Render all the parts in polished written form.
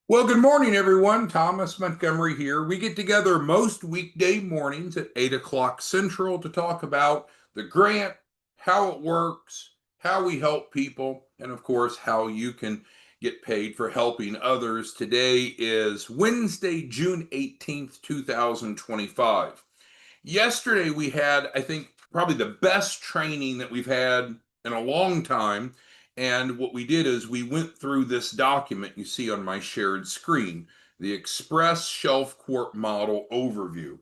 Well, good morning, everyone. Thomas Montgomery here. We get together most weekday mornings at 8 o'clock Central to talk about the grant, how it works, how we help people, and of course, how you can get paid for helping others. Today is Wednesday, June 18th, 2025. Yesterday, we had, I think, probably the best training that we've had in a long time. And what we did is we went through this document you see on my shared screen, the Express Shelf Quart Model Overview.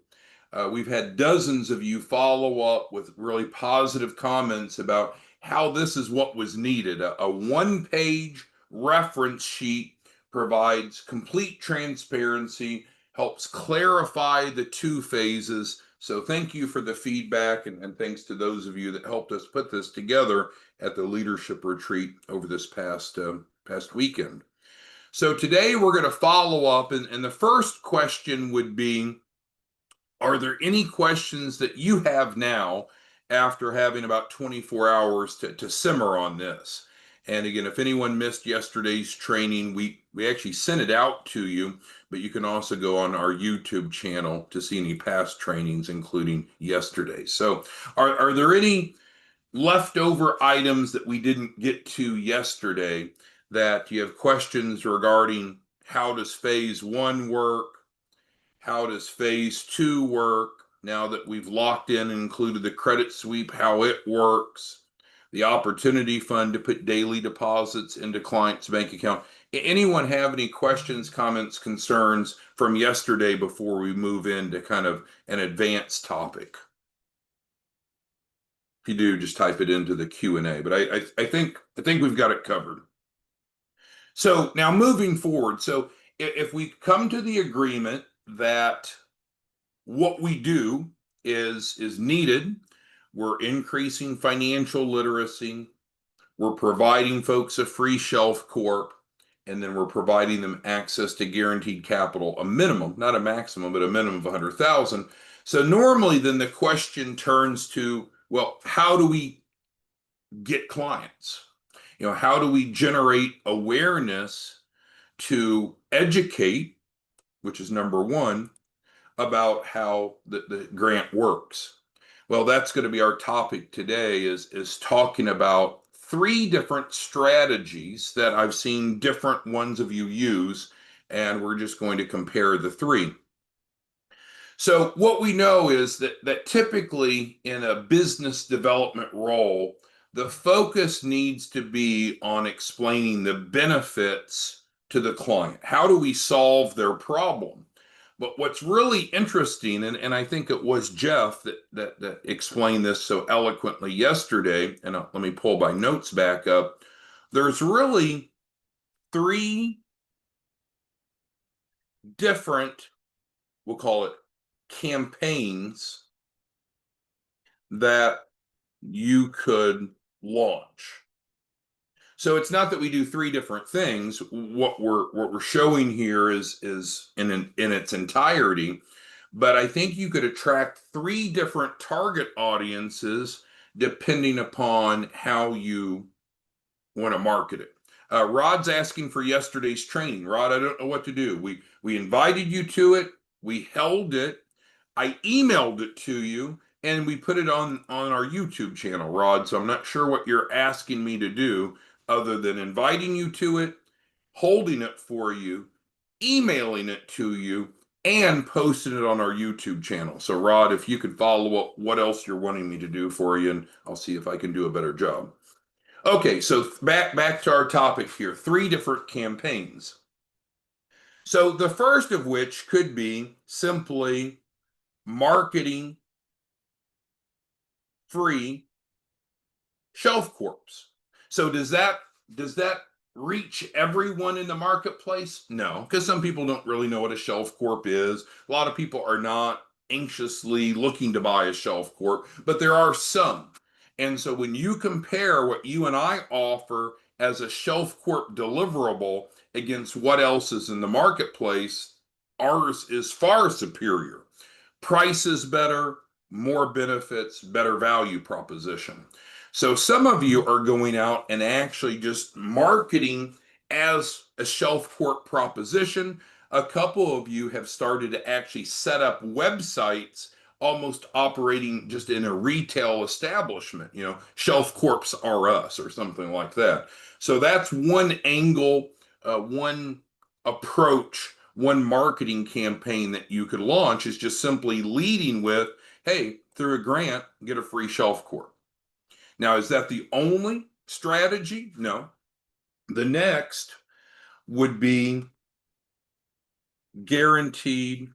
We've had dozens of you follow up with really positive comments about how this is what was needed. A one-page reference sheet provides complete transparency, helps clarify the two phases. So thank you for the feedback, and thanks to those of you that helped us put this together at the leadership retreat over this past weekend. So today we're going to follow up, and the first question would be, are there any questions that you have now after having about 24 hours to simmer on this? And again, if anyone missed yesterday's training, we actually sent it out to you, but you can also go on our YouTube channel to see any past trainings, including yesterday. So are there any leftover items that we didn't get to yesterday that you have questions regarding? How does phase one work? How does phase two work? Now that we've locked in and included the credit sweep, how it works, the opportunity fund to put daily deposits into clients' bank account. Anyone have any questions, comments, concerns from yesterday before we move into kind of an advanced topic? If you do, just type it into the Q&A. But I think we've got it covered. So now moving forward, so if we come to the agreement that what we do is needed, we're increasing financial literacy, we're providing folks a free shelf corp, and then we're providing them access to guaranteed capital, a minimum, not a maximum, but a minimum of 100,000. So normally then the question turns to, well, how do we get clients? How do we generate awareness to educate, which is number one, about how the grant works? Well, that's going to be our topic today, is talking about three different strategies that I've seen different ones of you use, and we're just going to compare the three. So what we know is that typically in a business development role, the focus needs to be on explaining the benefits to the client. How do we solve their problem? But what's really interesting, and I think it was Jeff that explained this so eloquently yesterday, and let me pull my notes back up. There's really three different, we'll call it, campaigns that you could launch. So it's not that we do three different things. What we're showing here is in its entirety, but I think you could attract three different target audiences depending upon how you want to market it. Rod's asking for yesterday's training. Rod, I don't know what to do. We invited you to it. We held it. I emailed it to you, and we put it on our YouTube channel, Rod. So I'm not sure what you're asking me to do other than inviting you to it, holding it for you, emailing it to you, and posting it on our YouTube channel. So Rod, if you could follow up what else you're wanting me to do for you, and I'll see if I can do a better job. Okay, so back to our topic here, three different campaigns. So the first of which could be simply marketing free shelf corps. So does that reach everyone in the marketplace? No, because some people don't really know what a shelf corp is. A lot of people are not anxiously looking to buy a shelf corp, but there are some. And so when you compare what you and I offer as a shelf corp deliverable against what else is in the marketplace, ours is far superior. Price is better, more benefits, better value proposition. So some of you are going out and actually just marketing as a shelf court proposition. A couple of you have started to actually set up websites almost operating just in a retail establishment, Shelf Corps are us or something like that. So that's one angle, one approach, one marketing campaign that you could launch is just simply leading with, hey, through a grant, get a free shelf corp. Now, is that the only strategy? No. The next would be guaranteed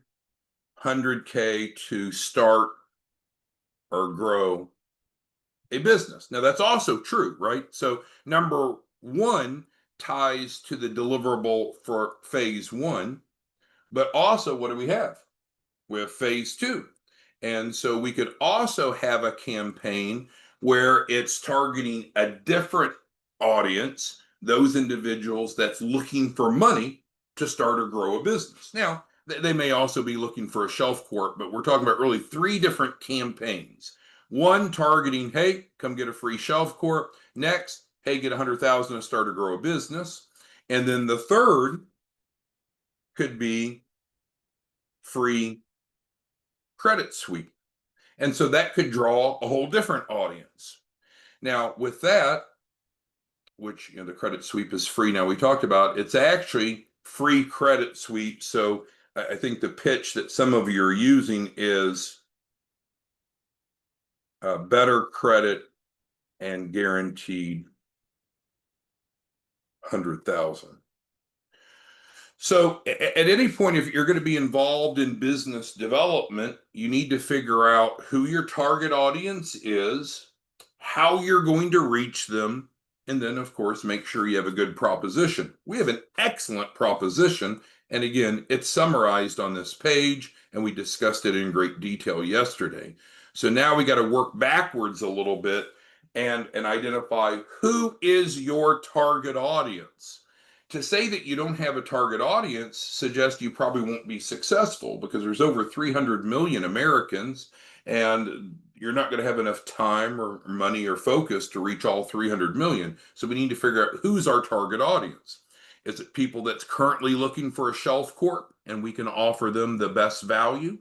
100K to start or grow a business. Now, that's also true, right? So, number one ties to the deliverable for phase one, but also what do we have? We have phase two. And so we could also have a campaign where it's targeting a different audience, those individuals that's looking for money to start or grow a business. Now, they may also be looking for a shelf court, but we're talking about really three different campaigns. One targeting, hey, come get a free shelf court. Next, hey, get 100,000 to start or grow a business. And then the third could be free credit sweep. And so that could draw a whole different audience. Now, with that, which the credit sweep is free now, we talked about, it's actually free credit sweep. So I think the pitch that some of you are using is better credit and guaranteed 100,000. So at any point, if you're going to be involved in business development, you need to figure out who your target audience is, how you're going to reach them, and then, of course, make sure you have a good proposition. We have an excellent proposition. And again, it's summarized on this page, and we discussed it in great detail yesterday. So now we got to work backwards a little bit and identify who is your target audience. To say that you don't have a target audience suggests you probably won't be successful because there's over 300 million Americans and you're not going to have enough time or money or focus to reach all 300 million. So we need to figure out who's our target audience. Is it people that's currently looking for a shelf court and we can offer them the best value?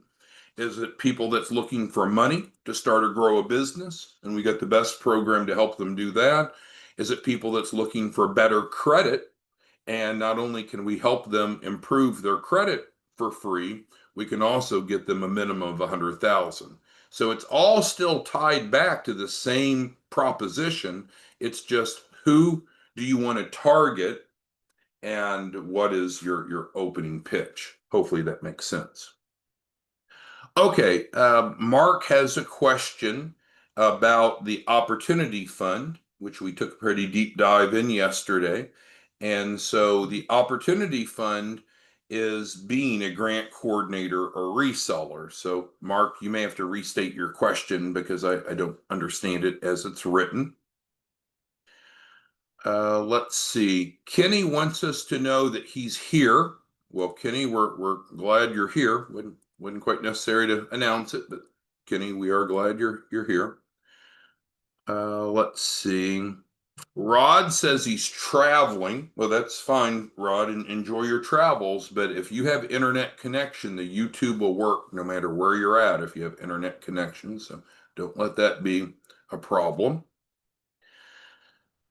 Is it people that's looking for money to start or grow a business and we got the best program to help them do that? Is it people that's looking for better credit? And not only can we help them improve their credit for free, we can also get them a minimum of 100,000. So it's all still tied back to the same proposition. It's just who do you want to target and what is your opening pitch? Hopefully that makes sense. Okay, Mark has a question about the Opportunity Fund, which we took a pretty deep dive in yesterday. And so the Opportunity Fund is being a grant coordinator or reseller. So, Mark, you may have to restate your question because I don't understand it as it's written. Let's see. Kenny wants us to know that he's here. Well, Kenny, we're glad you're here. Wouldn't quite necessary to announce it, but Kenny, we are glad you're here. Let's see. Rod says he's traveling. Well, that's fine, Rod, and enjoy your travels. But if you have internet connection, the YouTube will work no matter where you're at if you have internet connection. So don't let that be a problem.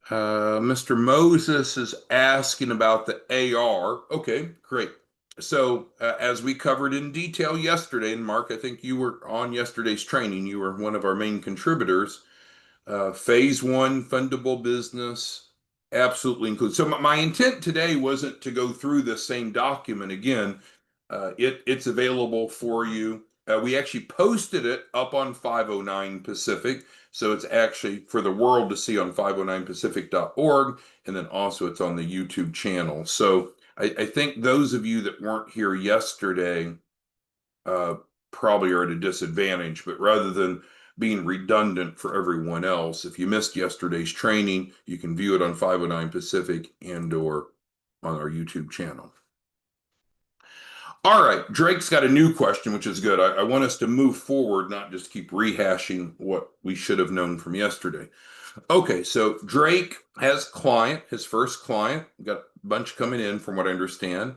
Mr. Moses is asking about the AR. Okay, great. So as we covered in detail yesterday, and Mark, I think you were on yesterday's training. You were one of our main contributors. Phase one, fundable business, absolutely includes. So my intent today wasn't to go through the same document again. It's available for you. We actually posted it up on 509 Pacific. So it's actually for the world to see on 509pacific.org. And then also it's on the YouTube channel. So I think those of you that weren't here yesterday probably are at a disadvantage. But rather than being redundant for everyone else, if you missed yesterday's training, you can view it on 509 Pacific and or on our YouTube channel. All right, Drake's got a new question, which is good. I want us to move forward, not just keep rehashing what we should have known from yesterday. Okay, so Drake has client, his first client, got bunch coming in from what I understand.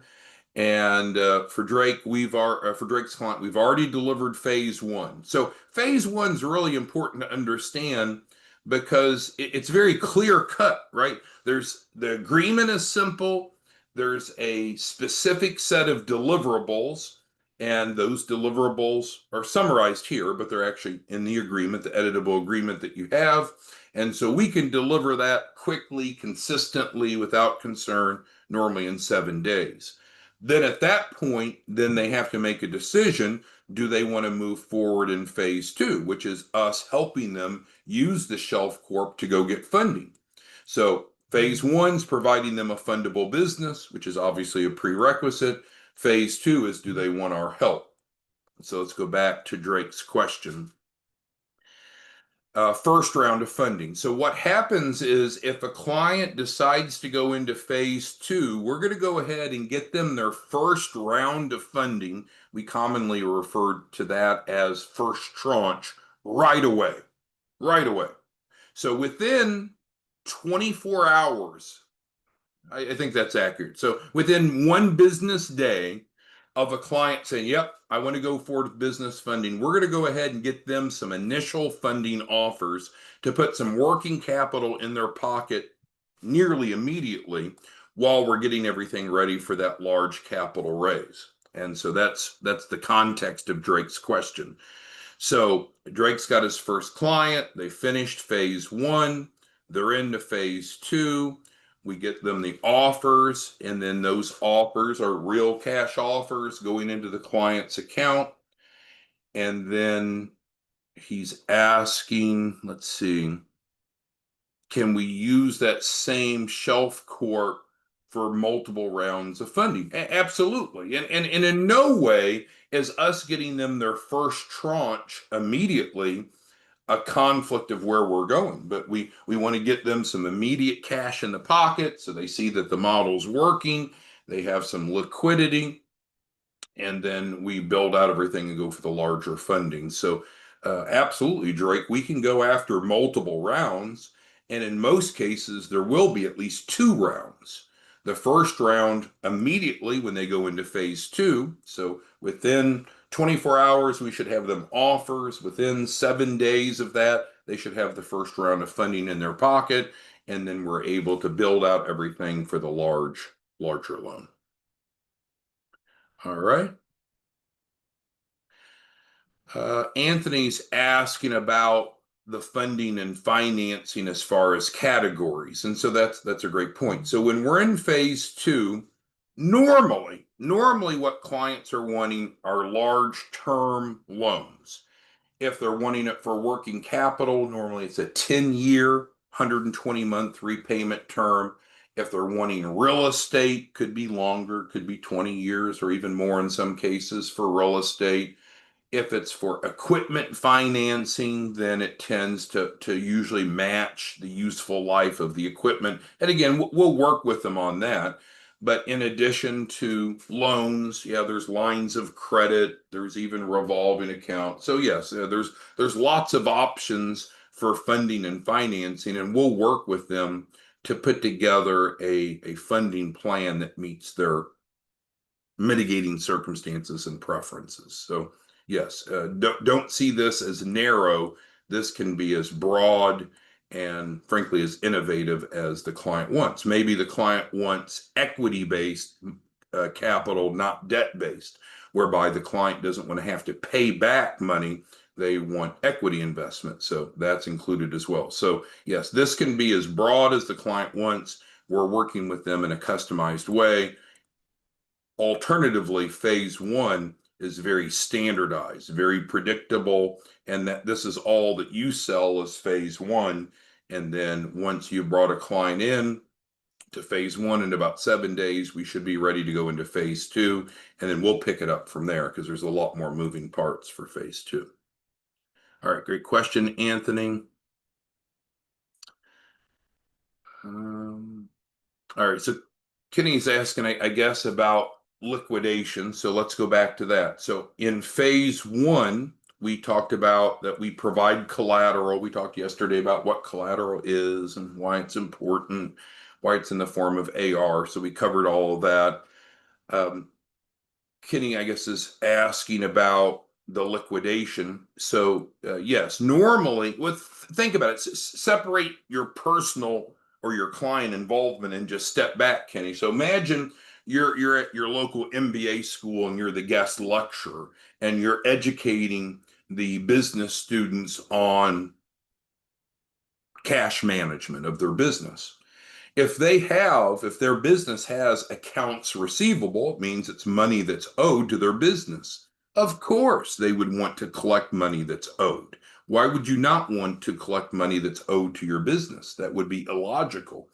And for for Drake's client, we've already delivered phase one. So phase one's really important to understand because it's very clear cut, right? There's the agreement is simple. There's a specific set of deliverables, and those deliverables are summarized here, but they're actually in the agreement, the editable agreement that you have. And so we can deliver that quickly, consistently, without concern, normally in 7 days. Then at that point, then they have to make a decision. Do they want to move forward in phase two, which is us helping them use the Shelf Corp to go get funding? So phase one's providing them a fundable business, which is obviously a prerequisite. Phase two is, do they want our help? So let's go back to Drake's question. First round of funding. So what happens is if a client decides to go into phase two, we're going to go ahead and get them their first round of funding. We commonly refer to that as first tranche right away. Right away. So within 24 hours, I think that's accurate. So within one business day of a client saying, yep, I want to go forward with business funding, we're going to go ahead and get them some initial funding offers to put some working capital in their pocket nearly immediately while we're getting everything ready for that large capital raise. And so that's the context of Drake's question. So Drake's got his first client. They finished phase one. They're into phase two. We get them the offers, and then those offers are real cash offers going into the client's account. And then he's asking, let's see, can we use that same Shelf Corp for multiple rounds of funding? Absolutely. And in no way is us getting them their first tranche immediately a conflict of where we're going, but we want to get them some immediate cash in the pocket so they see that the model's working, they have some liquidity, and then we build out everything and go for the larger funding. So absolutely, Drake, we can go after multiple rounds, and in most cases there will be at least two rounds. The first round immediately when they go into phase two, so within 24 hours, we should have them offers. Within 7 days of that, they should have the first round of funding in their pocket. And then we're able to build out everything for the larger loan. All right. Anthony's asking about the funding and financing as far as categories. And so that's a great point. So when we're in phase two, normally what clients are wanting are large term loans. If they're wanting it for working capital, normally it's a 10-year, 120-month repayment term. If they're wanting real estate, could be longer, could be 20 years or even more in some cases for real estate. If it's for equipment financing, then it tends to usually match the useful life of the equipment. And again, we'll work with them on that. But in addition to loans, yeah, there's lines of credit, there's even revolving accounts. So yes, there's lots of options for funding and financing, and we'll work with them to put together a funding plan that meets their mitigating circumstances and preferences. So yes, don't see this as narrow. This can be as broad and frankly as innovative as the client wants. Maybe the client wants equity-based capital, not debt-based, whereby the client doesn't want to have to pay back money. They want equity investment. So that's included as well. So yes, this can be as broad as the client wants. We're working with them in a customized way. Alternatively, phase one is very standardized, very predictable, and that this is all that you sell as phase one. And then once you brought a client in to phase one in about 7 days, we should be ready to go into phase two, and then we'll pick it up from there because there's a lot more moving parts for phase two. All right, great question, Anthony. All right, so Kenny's asking, I guess, about liquidation. So let's go back to that. So in phase one, we talked about that we provide collateral. We talked yesterday about what collateral is and why it's important. why it's in the form of AR. So we covered all of that. Um, Kenny, I guess, is asking about the liquidation. So yes, normally, think about it. Separate your personal or your client involvement and just step back, Kenny. So imagine you're at your local MBA school and you're the guest lecturer and you're educating the business students on cash management of their business. If their business has accounts receivable, it means it's money that's owed to their business. Of course, they would want to collect money that's owed. Why would you not want to collect money that's owed to your business? That would be illogical.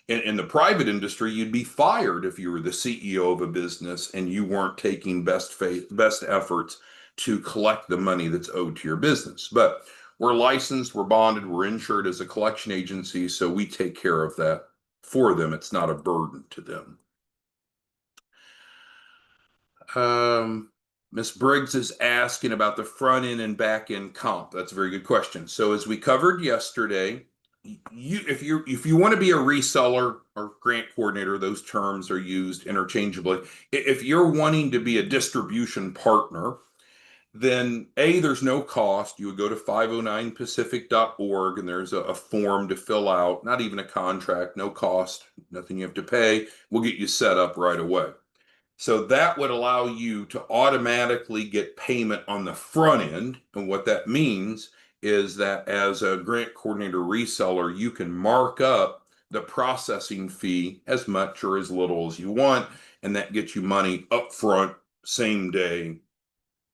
In the private industry, you'd be fired if you were the CEO of a business and you weren't taking best efforts to collect the money that's owed to your business. But we're licensed, we're bonded, we're insured as a collection agency, so we take care of that for them. It's not a burden to them. Ms. Briggs is asking about the front end and back end comp. That's a very good question. So as we covered yesterday, if you want to be a reseller or grant coordinator, those terms are used interchangeably. If you're wanting to be a distribution partner, then there's no cost. You would go to 509pacific.org and there's a form to fill out, not even a contract, no cost, nothing you have to pay. We'll get you set up right away. So that would allow you to automatically get payment on the front end. And what that means is that as a grant coordinator reseller, you can mark up the processing fee as much or as little as you want. And that gets you money up front, same day.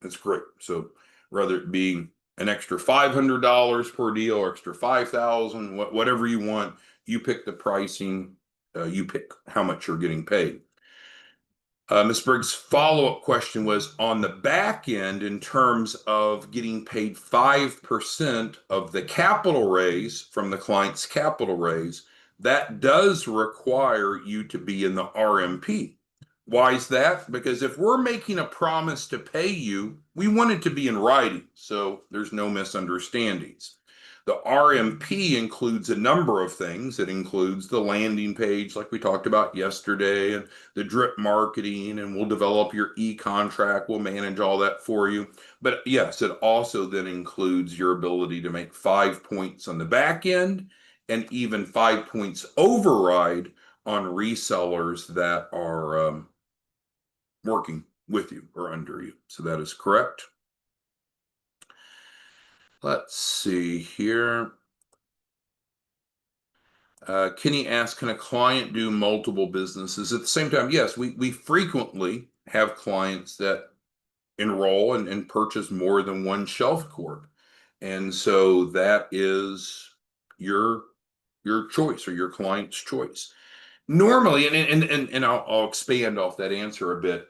That's great. So whether it be an extra $500 per deal or extra 5,000, whatever you want, you pick the pricing, you pick how much you're getting paid. Ms. Briggs' follow-up question was on the back end in terms of getting paid 5% of the capital raise from the client's capital raise. That does require you to be in the RMP. Why is that? Because if we're making a promise to pay you, we want it to be in writing, so there's no misunderstandings. The RMP includes a number of things. It includes the landing page, like we talked about yesterday, and the drip marketing, and we'll develop your e-contract. We'll manage all that for you. But yes, it also then includes your ability to make 5 points on the back end and even 5 points override on resellers that are working with you or under you. So that is correct. Let's see here. Kenny asked, can a client do multiple businesses at the same time? Yes, we frequently have clients that enroll and purchase more than one shelf corp. And so that is your choice or your client's choice. Normally, and I'll expand off that answer a bit.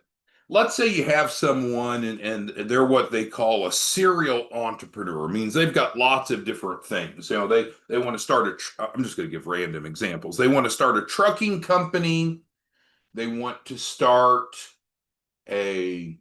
Let's say you have someone and they're what they call a serial entrepreneur. It means they've got lots of different things. You know, they want to start I'm just going to give random examples. They want to start a trucking company. They want to start a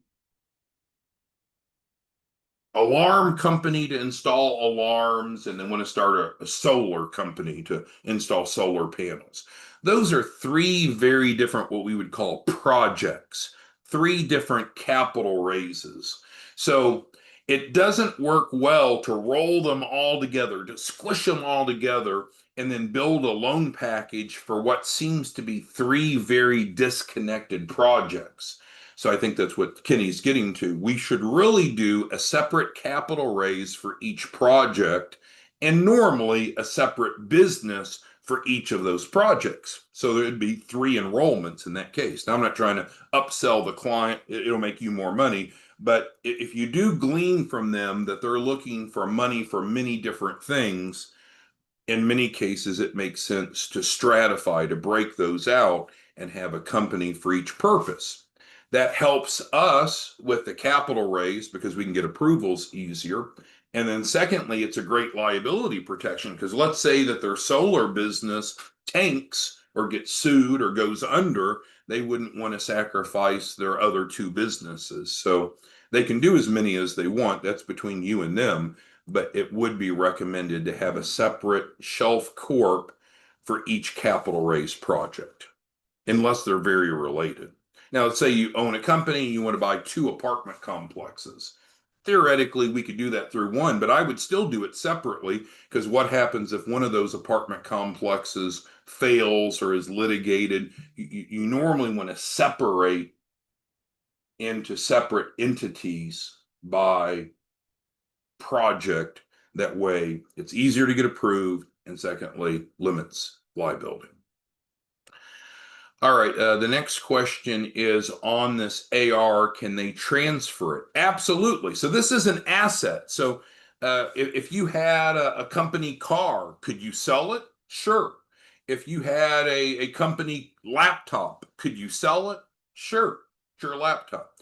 alarm company to install alarms, and they want to start a solar company to install solar panels. Those are three very different, what we would call projects, three different capital raises. So it doesn't work well to roll them all together, to squish them all together, and then build a loan package for what seems to be three very disconnected projects. So I think that's what Kenny's getting to. We should really do a separate capital raise for each project and normally a separate business for each of those projects. So there'd be three enrollments in that case. Now, I'm not trying to upsell the client. It'll make you more money. But if you do glean from them that they're looking for money for many different things, in many cases, it makes sense to stratify, to break those out and have a company for each purpose. That helps us with the capital raise because we can get approvals easier. And then secondly, it's a great liability protection because let's say that their solar business tanks or gets sued or goes under, they wouldn't want to sacrifice their other two businesses. So they can do as many as they want. That's between you and them. But it would be recommended to have a separate shelf corp for each capital raise project, unless they're very related. Now, let's say you own a company and you want to buy 2 apartment complexes. Theoretically, we could do that through one, but I would still do it separately, because what happens if one of those apartment complexes fails or is litigated? You normally want to separate into separate entities by project. That way, it's easier to get approved, and secondly, limits liability. All right, the next question is on this AR, can they transfer it? Absolutely. So this is an asset. So if you had a company car, could you sell it? Sure. If you had a company laptop, could you sell it? Sure. It's your laptop.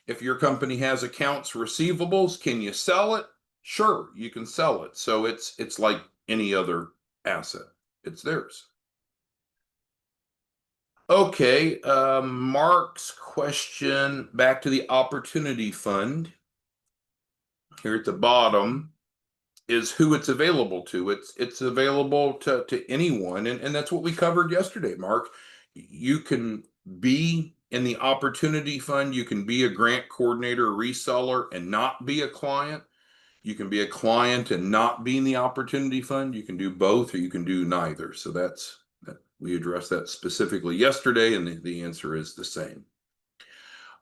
If your company has accounts receivables, can you sell it? Sure, you can sell it. So it's like any other asset. It's theirs. Okay, Mark's question, back to the opportunity fund here at the bottom, is who it's available to. It's available to anyone, and that's what we covered yesterday, Mark. You can be in the opportunity fund, you can be a grant coordinator, a reseller, and not be a client. You can be a client and not be in the opportunity fund. You can do both, or you can do neither. So we addressed that specifically yesterday, and the answer is the same.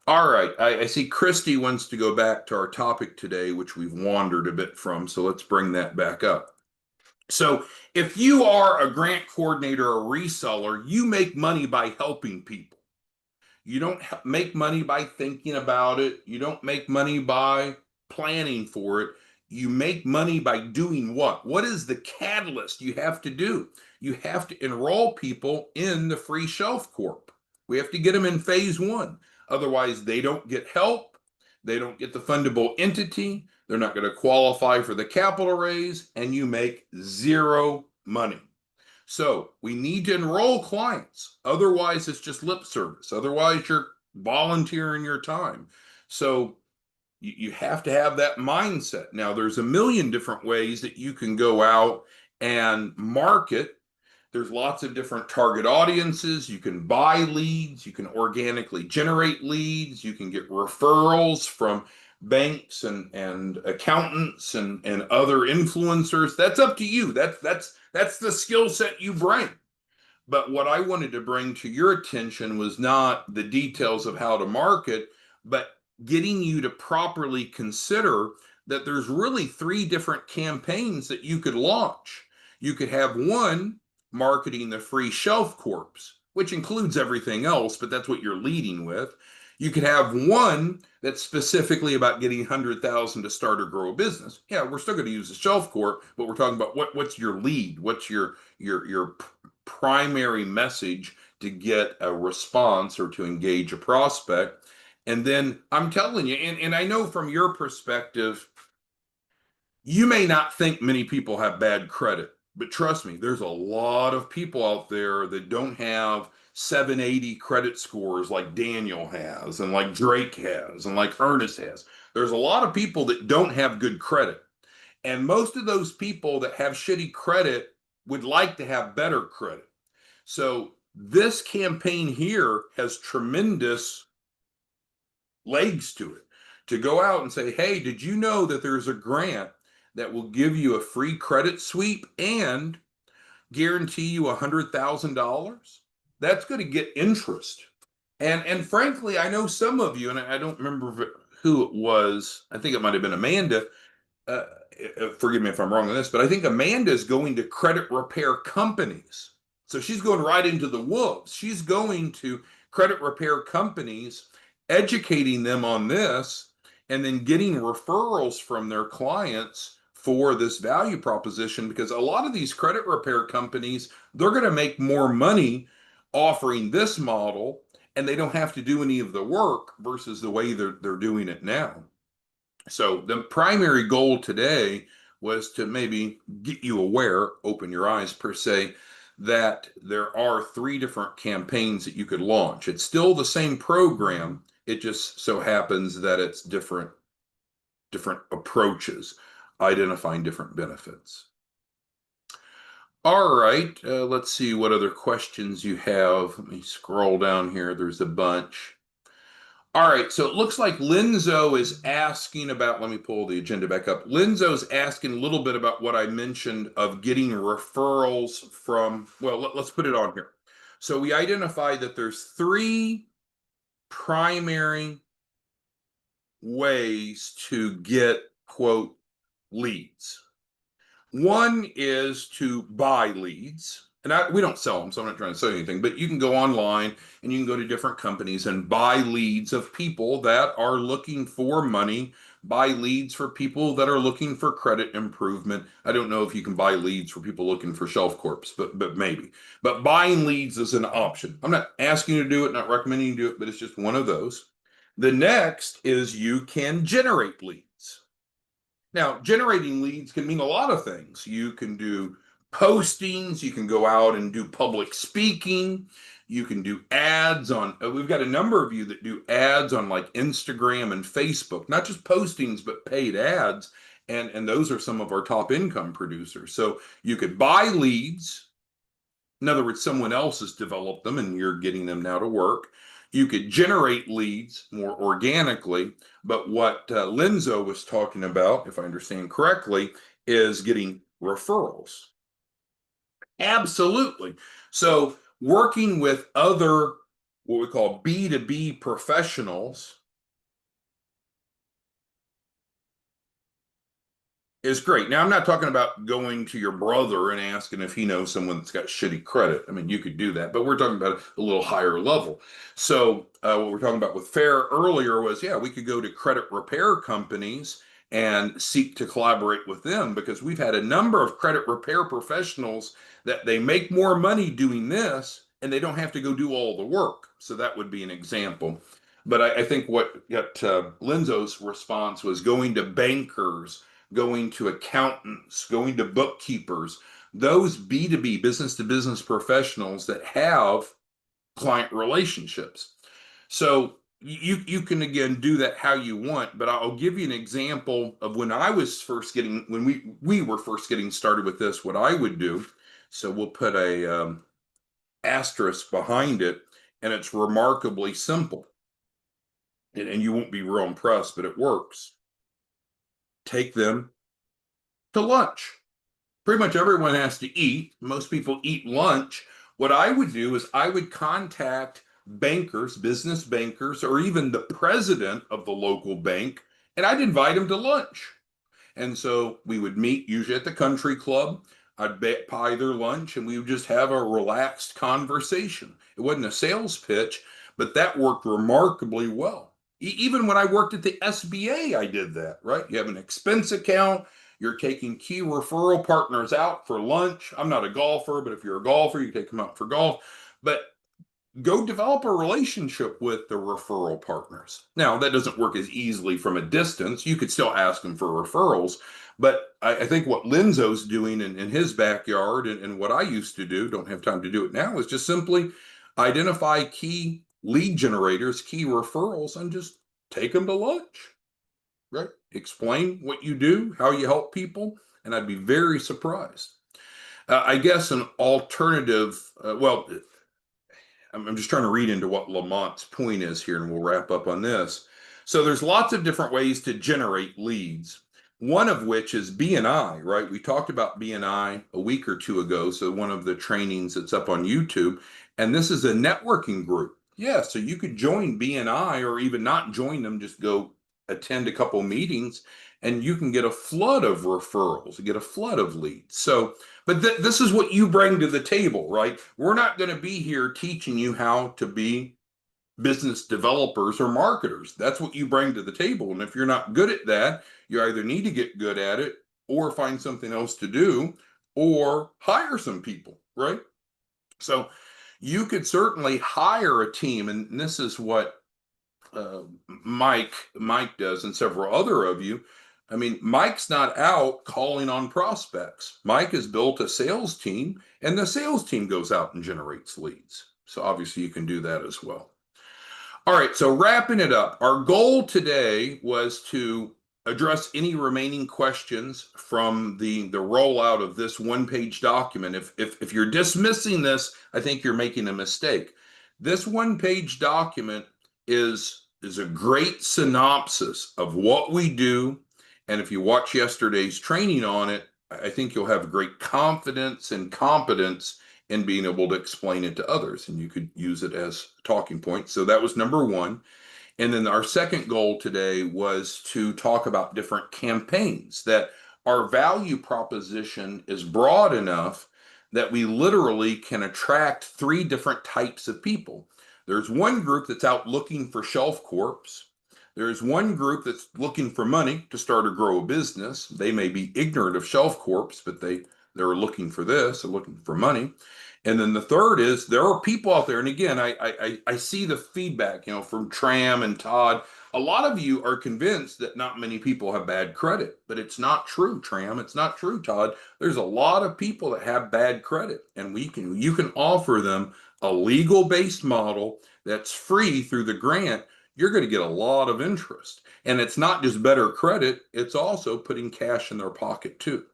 All right, I see Christy wants to go back to our topic today, which we've wandered a bit from, so let's bring that back up. So if you are a grant coordinator or reseller, you make money by helping people. You don't make money by thinking about it. You don't make money by planning for it. You make money by doing what? What is the catalyst you have to do? You have to enroll people in the free shelf corp. We have to get them in phase 1. Otherwise, they don't get help. They don't get the fundable entity. They're not going to qualify for the capital raise, and you make 0 money. So we need to enroll clients. Otherwise, it's just lip service. Otherwise, you're volunteering your time. So you have to have that mindset. Now, there's a million different ways that you can go out and market. There's lots of different target audiences. You can buy leads. You can organically generate leads. You can get referrals from banks and accountants and other influencers. That's up to you. That's the skill set you bring. But what I wanted to bring to your attention was not the details of how to market, but getting you to properly consider that there's really 3 different campaigns that you could launch. You could have one marketing the free shelf corps, which includes everything else, but that's what you're leading with. You could have one that's specifically about getting 100,000 to start or grow a business. Yeah, we're still going to use the shelf corp, but we're talking about what's your lead? What's your primary message to get a response or to engage a prospect? And then I'm telling you, and I know from your perspective, you may not think many people have bad credit, but trust me, there's a lot of people out there that don't have 780 credit scores like Daniel has, and like Drake has, and like Ernest has. There's a lot of people that don't have good credit. And most of those people that have shitty credit would like to have better credit. So this campaign here has tremendous legs to it. To go out and say, hey, did you know that there's a grant that will give you a free credit sweep and guarantee you $100,000? That's going to get interest. And frankly, I know some of you, and I don't remember who it was. I think it might have been Amanda. Forgive me if I'm wrong on this, but I think Amanda is going to credit repair companies. So she's going right into the wolves. She's going to credit repair companies, educating them on this, and then getting referrals from their clients for this value proposition, because a lot of these credit repair companies, they're going to make more money offering this model, and they don't have to do any of the work versus the way they're doing it now. So the primary goal today was to maybe get you aware, open your eyes per se, that there are 3 different campaigns that you could launch. It's still the same program. It just so happens that it's different approaches, identifying different benefits. All right, let's see what other questions you have. Let me scroll down here. There's a bunch. All right, so it looks like Linzo is asking about, let me pull the agenda back up. Linzo's asking a little bit about what I mentioned of getting referrals from, well, let's put it on here. So we identified that there's three primary ways to get, quote, leads. One is to buy leads. And we don't sell them, so I'm not trying to sell you anything, but you can go online and you can go to different companies and buy leads of people that are looking for money, buy leads for people that are looking for credit improvement. I don't know if you can buy leads for people looking for shelf corps, but maybe. But buying leads is an option. I'm not asking you to do it, not recommending you do it, but it's just one of those. The next is you can generate leads. Now, generating leads can mean a lot of things. You can do postings, you can go out and do public speaking, you can do ads on, we've got a number of you that do ads on like Instagram and Facebook, not just postings, but paid ads. And those are some of our top income producers. So you could buy leads. In other words, someone else has developed them and you're getting them now to work. You could generate leads more organically, but what Linzo was talking about, if I understand correctly, is getting referrals. Absolutely. So working with other, what we call B2B professionals is great. Now, I'm not talking about going to your brother and asking if he knows someone that's got shitty credit. I mean, you could do that, but we're talking about a little higher level. So, what we're talking about with Fair earlier was, yeah, we could go to credit repair companies and seek to collaborate with them because we've had a number of credit repair professionals that they make more money doing this and they don't have to go do all the work. So, that would be an example. But I think what got Linzo's response was going to bankers, going to accountants, going to bookkeepers, those B2B, business to business professionals that have client relationships. So you can again do that how you want, but I'll give you an example of when I was first getting, when we were first getting started with this, what I would do. So we'll put a asterisk behind it, and it's remarkably simple. And you won't be real impressed, but it works. Take them to lunch. Pretty much everyone has to eat. Most people eat lunch. What I would do is I would contact bankers, business bankers, or even the president of the local bank, and I'd invite them to lunch. And so we would meet usually at the country club. I'd buy their lunch and we would just have a relaxed conversation. It wasn't a sales pitch, but that worked remarkably well. Even when I worked at the SBA, I did that, right? You have an expense account, you're taking key referral partners out for lunch. I'm not a golfer, but if you're a golfer, you take them out for golf. But go develop a relationship with the referral partners. Now, that doesn't work as easily from a distance. You could still ask them for referrals. But I think what Linzo's doing in his backyard and what I used to do, don't have time to do it now, is just simply identify key lead generators, key referrals, and just take them to lunch, right? Explain what you do, how you help people, and I'd be very surprised. I guess an alternative, well, I'm just trying to read into what Lamont's point is here, and we'll wrap up on this. So there's lots of different ways to generate leads. One of which is BNI, right? We talked about BNI a week or two ago. So one of the trainings that's up on YouTube, and this is a networking group. Yeah, so you could join BNI or even not join them, just go attend a couple meetings, and you can get a flood of referrals, get a flood of leads. So but this is what you bring to the table, right? We're not going to be here teaching you how to be business developers or marketers. That's what you bring to the table. And if you're not good at that, you either need to get good at it or find something else to do or hire some people, right? So you could certainly hire a team. And this is what Mike does and several other of you. I mean, Mike's not out calling on prospects. Mike has built a sales team, and the sales team goes out and generates leads. So obviously you can do that as well. All right, so wrapping it up, our goal today was to address any remaining questions from the rollout of this one-page document. If you're dismissing this, I think you're making a mistake. This one-page document is a great synopsis of what we do, and if you watch yesterday's training on it, I think you'll have great confidence and competence in being able to explain it to others, and you could use it as talking points. So that was number one. And then our second goal today was to talk about different campaigns, that our value proposition is broad enough that we literally can attract three different types of people. There's one group that's out looking for shelf corps. There's one group that's looking for money to start or grow a business. They may be ignorant of shelf corps, but they're looking for this, they're looking for money. And then the third is there are people out there, and again, I see the feedback, from Tram and Todd. A lot of you are convinced that not many people have bad credit, but it's not true, Tram. It's not true, Todd. There's a lot of people that have bad credit, and you can offer them a legal-based model that's free through the grant. You're going to get a lot of interest, and it's not just better credit; it's also putting cash in their pocket too.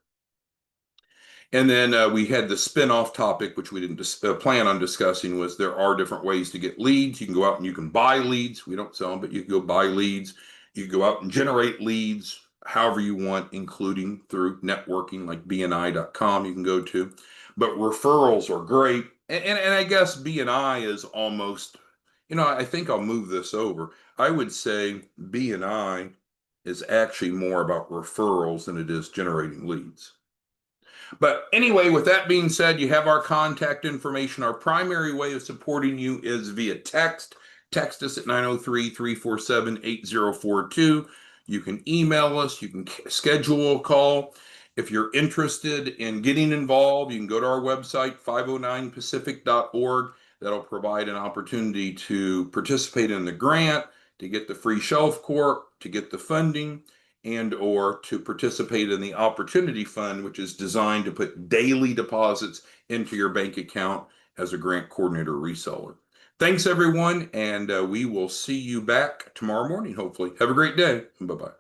And then we had the spin-off topic, which we didn't plan on discussing, was there are different ways to get leads. You can go out and you can buy leads. We don't sell them, but you can go buy leads. You can go out and generate leads however you want, including through networking like bni.com you can go to. But referrals are great. And I guess BNI is almost, I think I'll move this over. I would say BNI is actually more about referrals than it is generating leads. But anyway, with that being said, you have our contact information. Our primary way of supporting you is via text. Text us at 903-347-8042. You can email us. You can schedule a call. If you're interested in getting involved, you can go to our website, 509pacific.org. That'll provide an opportunity to participate in the grant, to get the free shelf corp, to get the funding, and or to participate in the opportunity fund, which is designed to put daily deposits into your bank account as a grant coordinator reseller. Thanks everyone, and we will see you back tomorrow morning, hopefully. Have a great day. Bye-bye.